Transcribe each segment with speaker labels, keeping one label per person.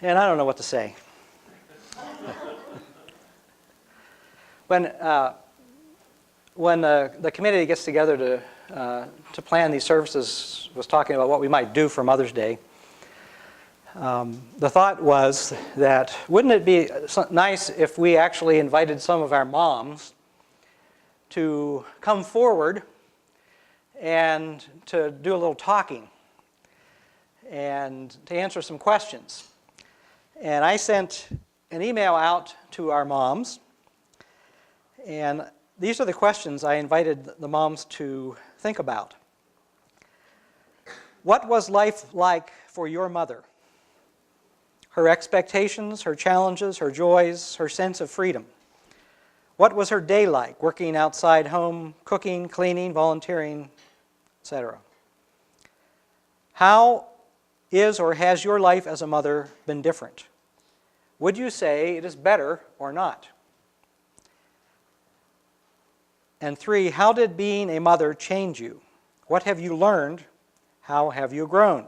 Speaker 1: and I don't know what to say. When the committee gets together to plan these services, was talking about what we might do for Mother's Day, the thought was that wouldn't it be nice if we actually invited some of our moms to come forward and to do a little talking and to answer some questions. And I sent an email out to our moms, and these are the questions I invited the moms to think about. What was life like for your mother? Her expectations, her challenges, her joys, her sense of freedom. What was her day like, working outside home, cooking, cleaning, volunteering, etc.? How is or has your life as a mother been different? Would you say it is better or not? And 3, how did being a mother change you? What have you learned? How have you grown?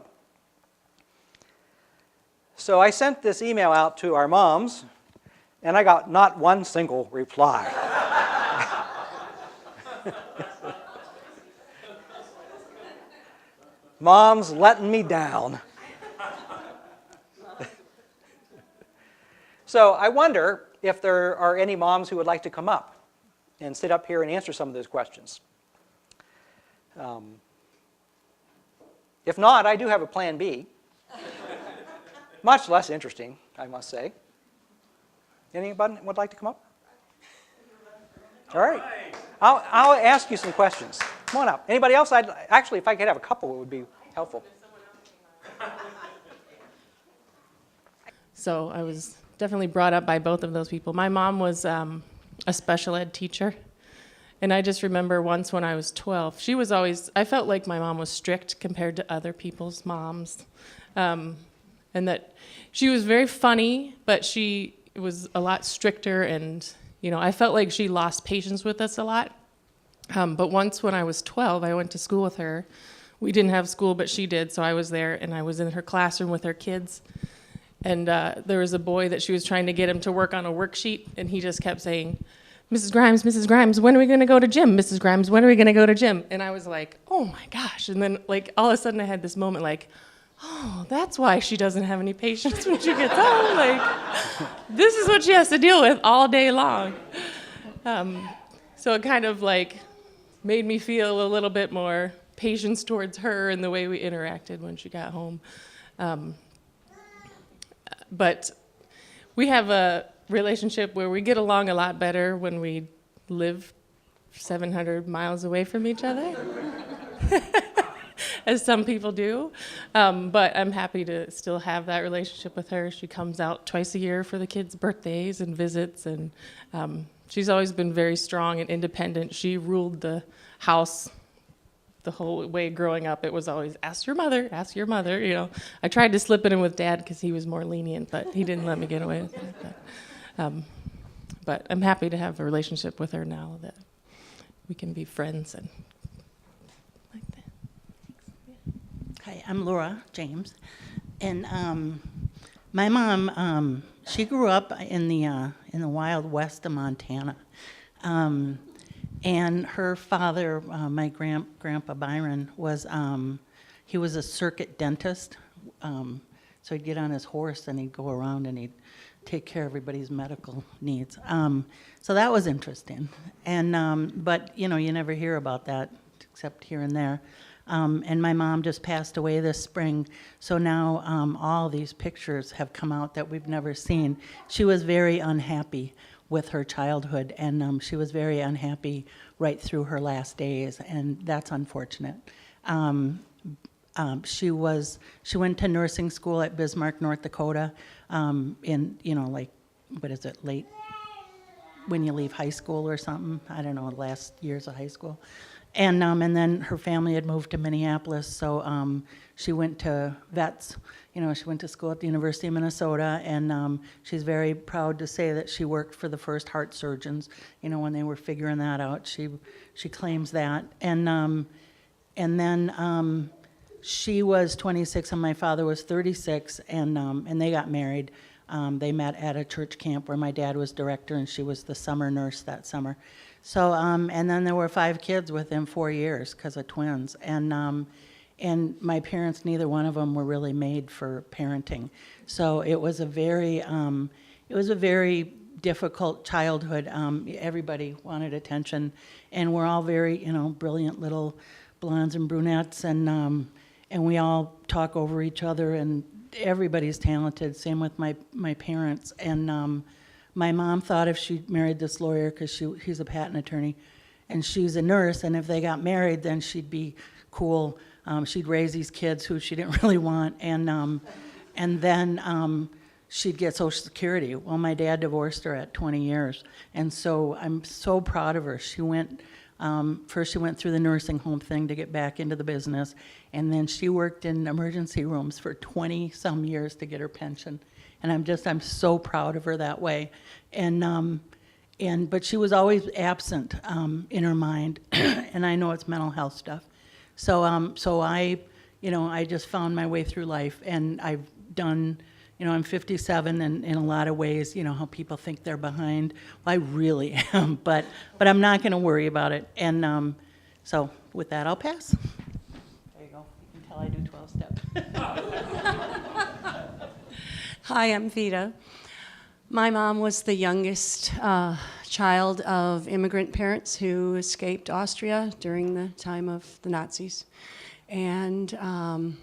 Speaker 1: So I sent this email out to our moms, and I got not one single reply. Mom's letting me down. So I wonder if there are any moms who would like to come up and sit up here and answer some of those questions. If not, I do have a plan B. Much less interesting, I must say. Anybody would like to come up? All right. I'll ask you some questions. Come on up. Anybody else? Actually, if I could have a couple, it would be helpful.
Speaker 2: So I was definitely brought up by both of those people. My mom was a special ed teacher. And I just remember once when I was 12, I felt like my mom was strict compared to other people's moms. And that she was very funny, but she was a lot stricter, and I felt like she lost patience with us a lot. But once when I was 12, I went to school with her. We didn't have school, but she did, so I was there, and I was in her classroom with her kids. And there was a boy that she was trying to get him to work on a worksheet, and he just kept saying, Mrs. Grimes, when are we going to go to gym? Mrs. Grimes, when are we going to go to gym? And I was like, oh my gosh. And then all of a sudden I had this moment oh, that's why she doesn't have any patience when she gets home. This is what she has to deal with all day long. So it kind of made me feel a little bit more patience towards her and the way we interacted when she got home. But we have a relationship where we get along a lot better when we live 700 miles away from each other. As some people do. But I'm happy to still have that relationship with her. She comes out twice a year for the kids' birthdays and visits, and she's always been very strong and independent. She ruled the house the whole way growing up. It was always, ask your mother. I tried to slip it in with Dad because he was more lenient, but he didn't let me get away with it. But I'm happy to have a relationship with her now that we can be friends and
Speaker 3: Hi, I'm Laura James, and my mom, she grew up in the Wild West of Montana, and her father, my grandpa Byron, he was a circuit dentist, so he'd get on his horse and he'd go around and he'd take care of everybody's medical needs. So that was interesting, and but you never hear about that except here and there. And my mom just passed away this spring, so now all these pictures have come out that we've never seen. She was very unhappy with her childhood, and she was very unhappy right through her last days, and that's unfortunate. She went to nursing school at Bismarck, North Dakota, in late when you leave high school or something. I don't know, last years of high school. And then her family had moved to Minneapolis, so she went to vets. She went to school at the University of Minnesota, and she's very proud to say that she worked for the first heart surgeons. When they were figuring that out, she claims that. And then she was 26 and my father was 36, and they got married. They met at a church camp where my dad was director and she was the summer nurse that summer. So, and then there were 5 kids within 4 years because of twins. And my parents, neither one of them were really made for parenting. So it was a very difficult childhood. Everybody wanted attention, and we're all very, brilliant little blondes and brunettes, and we all talk over each other, and everybody's talented. Same with my parents. And my mom thought if she married this lawyer, because he's a patent attorney, and she's a nurse, and if they got married, then she'd be cool. She'd raise these kids who she didn't really want, and then she'd get Social Security. Well, my dad divorced her at 20 years, and so I'm so proud of her. She went, first she went through the nursing home thing to get back into the business, and then she worked in emergency rooms for 20-some years to get her pension. And I'm so proud of her that way. But she was always absent in her mind, and I know it's mental health stuff. So I just found my way through life, and I've done, I'm 57, and in a lot of ways, how people think they're behind. Well, I really am, but I'm not going to worry about it. And so with that, I'll pass. There you go. You can tell I do 12 steps.
Speaker 4: Hi, I'm Vita. My mom was the youngest child of immigrant parents who escaped Austria during the time of the Nazis. And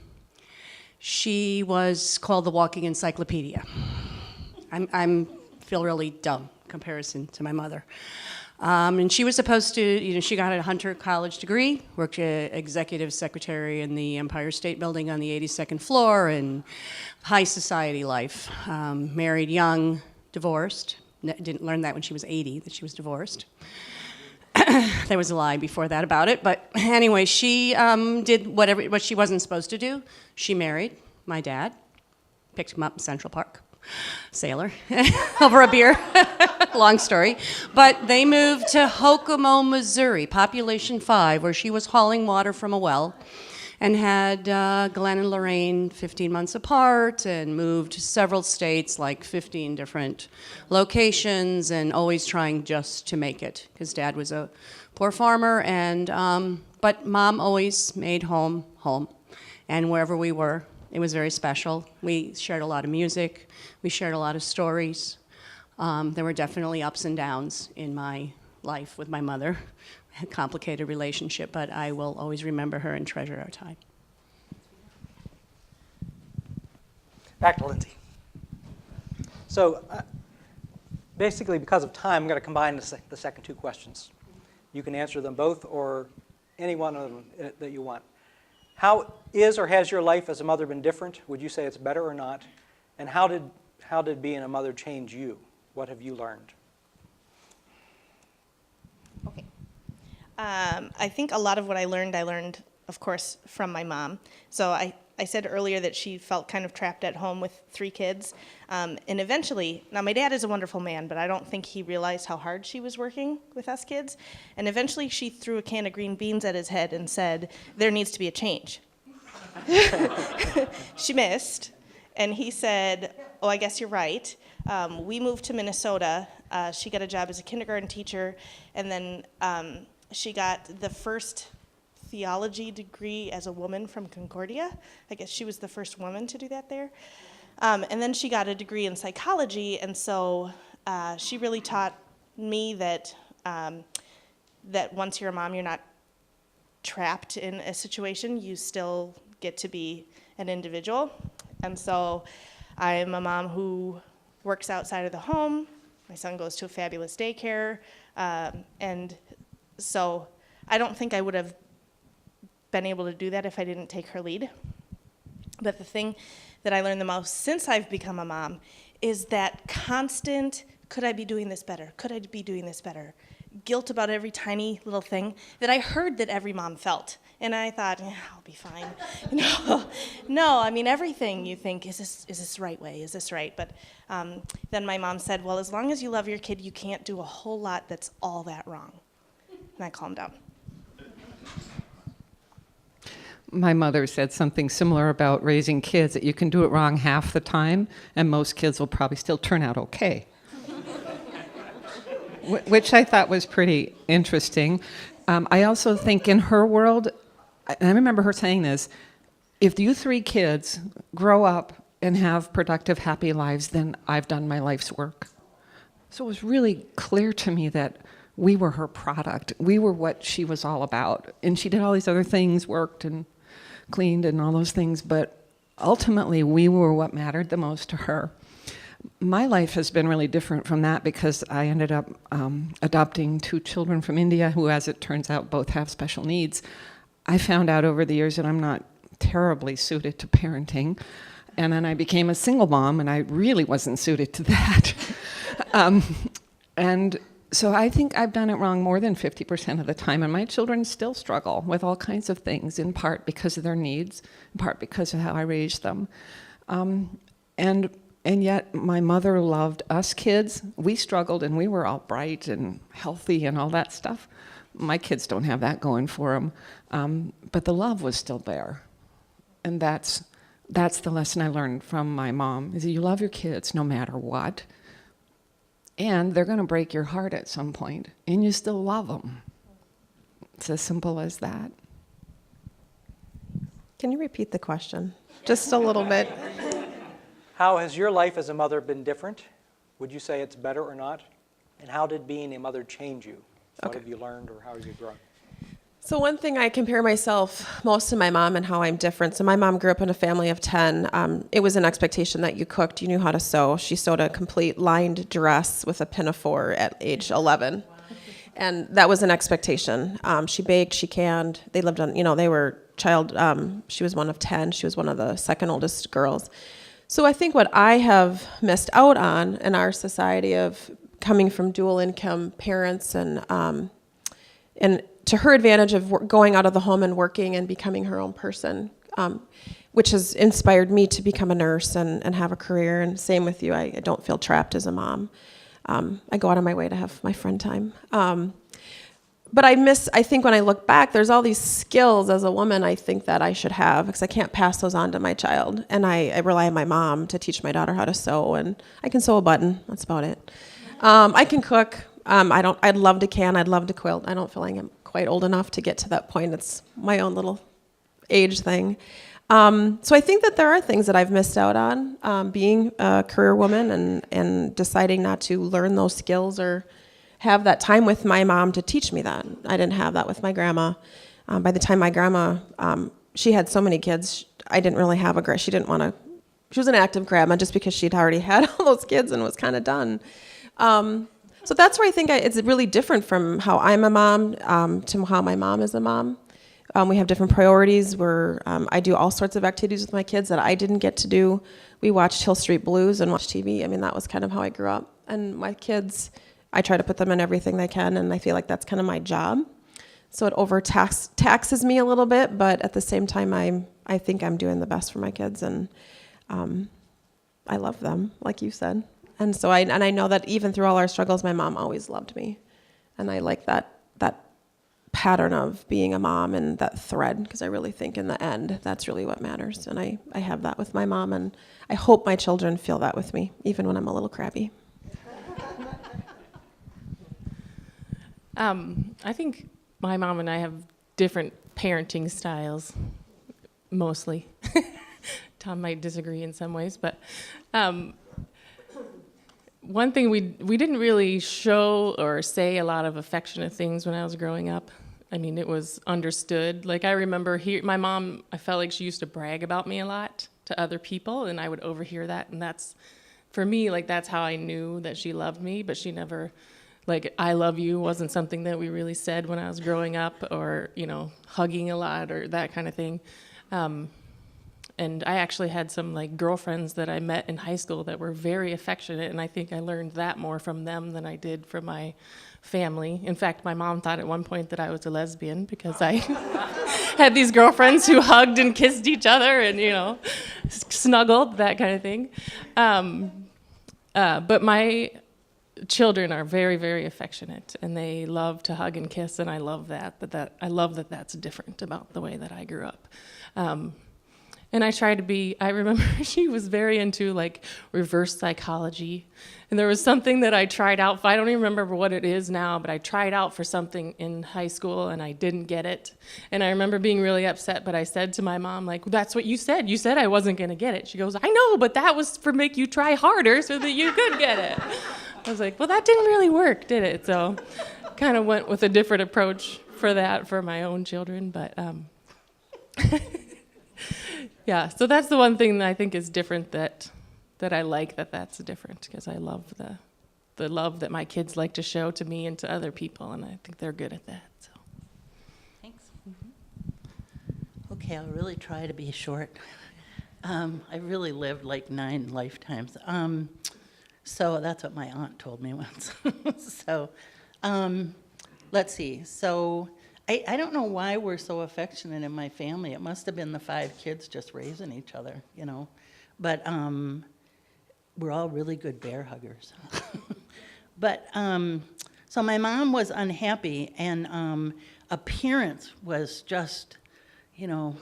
Speaker 4: she was called the walking encyclopedia. I feel really dumb in comparison to my mother. And she was supposed to, she got a Hunter College degree, worked as executive secretary in the Empire State Building on the 82nd floor, and high society life. Married young, divorced. Didn't learn that when she was 80, that she was divorced. There was a lie before that about it. But anyway, she did what she wasn't supposed to do. She married my dad, picked him up in Central Park. Sailor, over a beer. Long story. But they moved to Hokomo, Missouri, population 5, where she was hauling water from a well, and had Glenn and Lorraine 15 months apart, and moved to several states, like 15 different locations, and always trying just to make it, because Dad was a poor farmer, and but Mom always made home, home. And wherever we were, it was very special. We shared a lot of music. We shared a lot of stories. There were definitely ups and downs in my life with my mother. A complicated relationship, but I will always remember her and treasure our time.
Speaker 1: Back to Lindsay. So basically, because of time, I'm going to combine the second 2 questions. You can answer them both or any one of them that you want. How is or has your life as a mother been different? Would you say it's better or not? And how did being a mother change you? What have you learned?
Speaker 5: Okay. I think a lot of what I learned, of course, from my mom. So I said earlier that she felt kind of trapped at home with 3 kids. And eventually, now my dad is a wonderful man, but I don't think he realized how hard she was working with us kids. And eventually she threw a can of green beans at his head and said, there needs to be a change. She missed. And he said, oh, I guess you're right. We moved to Minnesota. She got a job as a kindergarten teacher, and then she got the first theology degree as a woman from Concordia. I guess she was the first woman to do that there. And then she got a degree in psychology, and so she really taught me that that once you're a mom, you're not trapped in a situation. You still get to be an individual. And so I'm a mom who works outside of the home. My son goes to a fabulous daycare. And so I don't think I would have been able to do that if I didn't take her lead. But the thing that I learned the most since I've become a mom is that constant, could I be doing this better? Could I be doing this better? Guilt about every tiny little thing that I heard that every mom felt. And I thought, yeah, I'll be fine. No, I mean, everything you think, is this the right way? Is this right? But then my mom said, well, as long as you love your kid, you can't do a whole lot that's all that wrong. And I calmed down.
Speaker 6: My mother said something similar about raising kids, that you can do it wrong half the time, and most kids will probably still turn out okay. Which I thought was pretty interesting. I also think in her world, and I remember her saying this, if you 3 kids grow up and have productive, happy lives, then I've done my life's work. So it was really clear to me that we were her product. We were what she was all about. And she did all these other things, worked and cleaned and all those things, but ultimately we were what mattered the most to her. My life has been really different from that because I ended up adopting 2 children from India who, as it turns out, both have special needs. I found out over the years that I'm not terribly suited to parenting. And then I became a single mom, and I really wasn't suited to that. And so I think I've done it wrong more than 50% of the time, and my children still struggle with all kinds of things, in part because of their needs, in part because of how I raised them. And yet my mother loved us kids. We struggled, and we were all bright and healthy and all that stuff. My kids don't have that going for them, but the love was still there. And that's the lesson I learned from my mom, is that you love your kids no matter what. And they're going to break your heart at some point, and you still love them. It's as simple as that.
Speaker 7: Can you repeat the question? Just a little bit.
Speaker 1: How has your life as a mother been different? Would you say it's better or not? And how did being a mother change you? What have you learned, or how have you grown?
Speaker 7: So one thing, I compare myself most to my mom and how I'm different. So my mom grew up in a family of 10. It was an expectation that you cooked, you knew how to sew. She sewed a complete lined dress with a pinafore at age 11. And that was an expectation. She baked, she canned. They lived on, they were she was one of 10. She was one of the second oldest girls. So I think what I have missed out on in our society of coming from dual income parents and to her advantage of going out of the home and working and becoming her own person, which has inspired me to become a nurse and have a career. And same with you, I don't feel trapped as a mom. I go out of my way to have my friend time. But I think when I look back, there's all these skills as a woman I think that I should have, because I can't pass those on to my child. And I rely on my mom to teach my daughter how to sew, and I can sew a button, that's about it. I can cook. I'd love to can, I'd love to quilt. I don't feel like I'm quite old enough to get to that point. It's my own little age thing. So I think that there are things that I've missed out on, being a career woman and deciding not to learn those skills or have that time with my mom to teach me that. I didn't have that with my grandma. By the time my grandma, she had so many kids, I didn't really have she was an active grandma just because she'd already had all those kids and was kind of done. So that's where I think it's really different from how I'm a mom to how my mom is a mom. We have different priorities. I do all sorts of activities with my kids that I didn't get to do. We watched Hill Street Blues and watched TV. I mean, that was kind of how I grew up. And my kids, I try to put them in everything they can, and I feel like that's kind of my job. So it taxes me a little bit, but at the same time, I think I'm doing the best for my kids, and I love them, like you said. And so I know that even through all our struggles, my mom always loved me, and I like that pattern of being a mom and that thread, because I really think in the end, that's really what matters. And I have that with my mom, and I hope my children feel that with me, even when I'm a little crabby.
Speaker 2: I think my mom and I have different parenting styles, mostly. Tom might disagree in some ways, but one thing we didn't really show or say a lot of affectionate things when I was growing up. I mean, it was understood. Like, I remember my mom, I felt like she used to brag about me a lot to other people, and I would overhear that, and that's, for me, like, that's how I knew that she loved me, but she never, like, I love you wasn't something that we really said when I was growing up, or, hugging a lot or that kind of thing. And I actually had some like girlfriends that I met in high school that were very affectionate, and I think I learned that more from them than I did from my family. In fact, my mom thought at one point that I was a lesbian because I had these girlfriends who hugged and kissed each other and, snuggled, that kind of thing. But children are very, very affectionate, and they love to hug and kiss, and I love that. I love that that's different about the way that I grew up. And I try to be, I remember she was very into like reverse psychology. And there was something that I tried out for, I don't even remember what it is now, but I tried out for something in high school and I didn't get it. And I remember being really upset, but I said to my mom, like, that's what you said. You said I wasn't going to get it. She goes, I know, but that was for make you try harder so that you could get it. I was like, well, that didn't really work, did it? So kind of went with a different approach for that for my own children, but yeah, so that's the one thing that I think is different that I like that's different, because I love the love that my kids like to show to me and to other people, and I think they're good at that. So.
Speaker 3: Thanks. Okay, I'll really try to be short. I really lived like 9 lifetimes. So that's what my aunt told me once. So let's see. So I don't know why we're so affectionate in my family. It must have been the 5 kids just raising each other, you know. But we're all really good bear huggers. But so my mom was unhappy, and appearance was just, you know,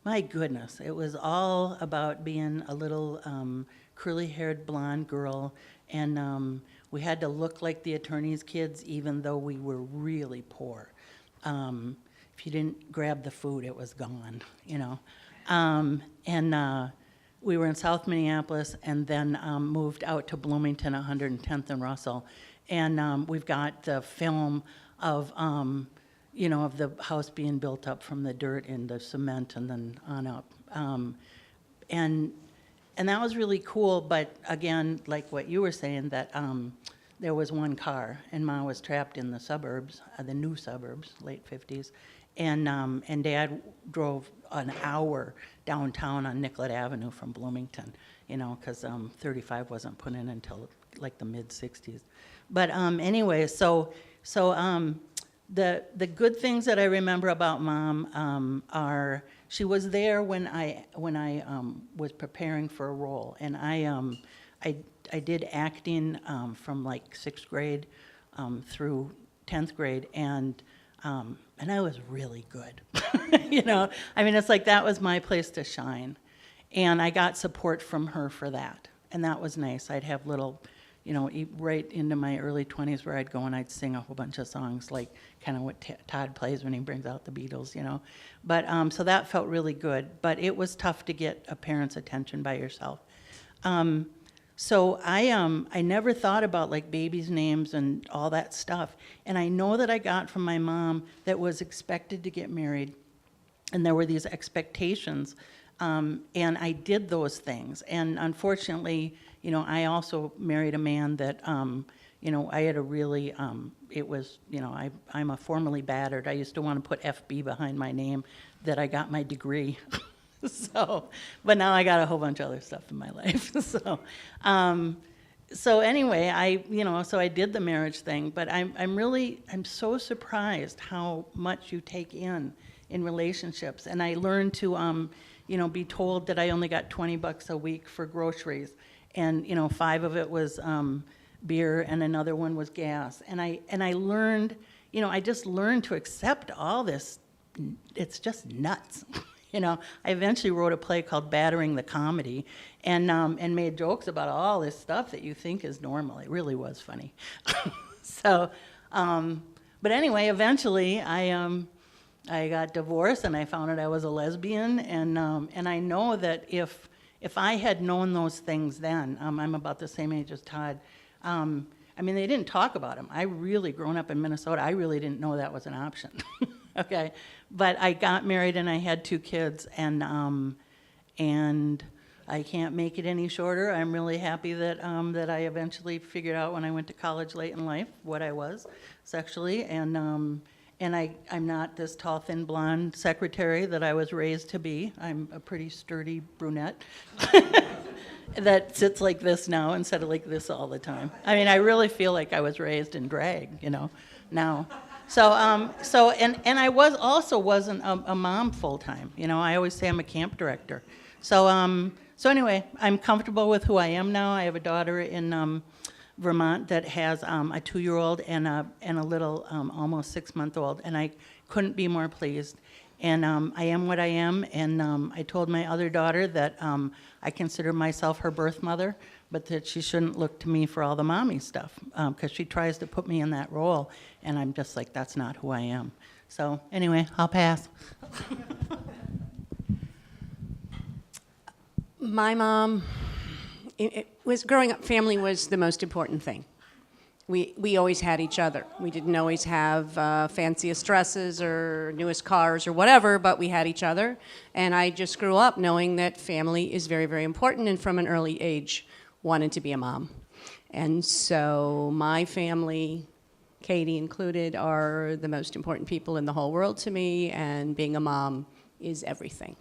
Speaker 3: my goodness. It was all about being a little curly-haired blonde girl, and we had to look like the attorney's kids, even though we were really poor. If you didn't grab the food, it was gone, you know. And we were in South Minneapolis, and then moved out to Bloomington, 110th and Russell. And we've got the film of, you know, of the house being built up from the dirt into cement and then on up. And that was really cool, but again, like what you were saying, that there was one car, and Ma was trapped in the suburbs, the new suburbs, late 50s, and Dad drove an hour downtown on Nicollet Avenue from Bloomington, you know, because 35 wasn't put in until like the mid-60s. But anyway, so the good things that I remember about Mom are she was there when I was preparing for a role, and I did acting from like 6th grade through 10th grade, and I was really good. You know, I mean, it's like that was my place to shine, and I got support from her for that, and that was nice. I'd have little, you know, right into my early 20s where I'd go and I'd sing a whole bunch of songs, like kind of what Todd plays when he brings out the Beatles, you know. But so that felt really good, but it was tough to get a parent's attention by yourself. So I never thought about like babies' names and all that stuff. And I know that I got from my mom that was expected to get married, and there were these expectations, and I did those things. And unfortunately, you know, I also married a man that, you know, I had a really, it was, you know, I'm a formerly battered. I used to want to put FB behind my name, that I got my degree. So, but now I got a whole bunch of other stuff in my life. So anyway, so I did the marriage thing, but I'm so surprised how much you take in relationships. And I learned to, you know, be told that I only got $20 a week for groceries, and you know, 5 of it was beer, and another one was gas. And I learned, you know, I just learned to accept all this. It's just nuts. You know, I eventually wrote a play called Battering the Comedy, and made jokes about all this stuff that you think is normal. It really was funny. So, but anyway, eventually I got divorced, and I found out I was a lesbian, and I know that if I had known those things then, I'm about the same age as Todd. I mean, they didn't talk about them. I really, growing up in Minnesota, I really didn't know that was an option. Okay, but I got married and I had 2 kids, and I can't make it any shorter. I'm really happy that that I eventually figured out when I went to college late in life what I was sexually, and I'm not this tall, thin, blonde secretary that I was raised to be. I'm a pretty sturdy brunette that sits like this now instead of like this all the time. I mean, I really feel like I was raised in drag, you know, now. So and I wasn't a mom full time. You know, I always say I'm a camp director. So anyway, I'm comfortable with who I am now. I have a daughter in Vermont that has a 2-year-old and a little almost 6-month-old, and I couldn't be more pleased. And I am what I am, and I told my other daughter that I consider myself her birth mother, but that she shouldn't look to me for all the mommy stuff, because she tries to put me in that role, and I'm just like, that's not who I am. So anyway, I'll pass.
Speaker 4: My mom, it was growing up, family was the most important thing. We always had each other. We didn't always have fanciest dresses or newest cars or whatever, but we had each other. And I just grew up knowing that family is very, very important, and from an early age wanted to be a mom. And so my family, Katie included, are the most important people in the whole world to me, and being a mom is everything.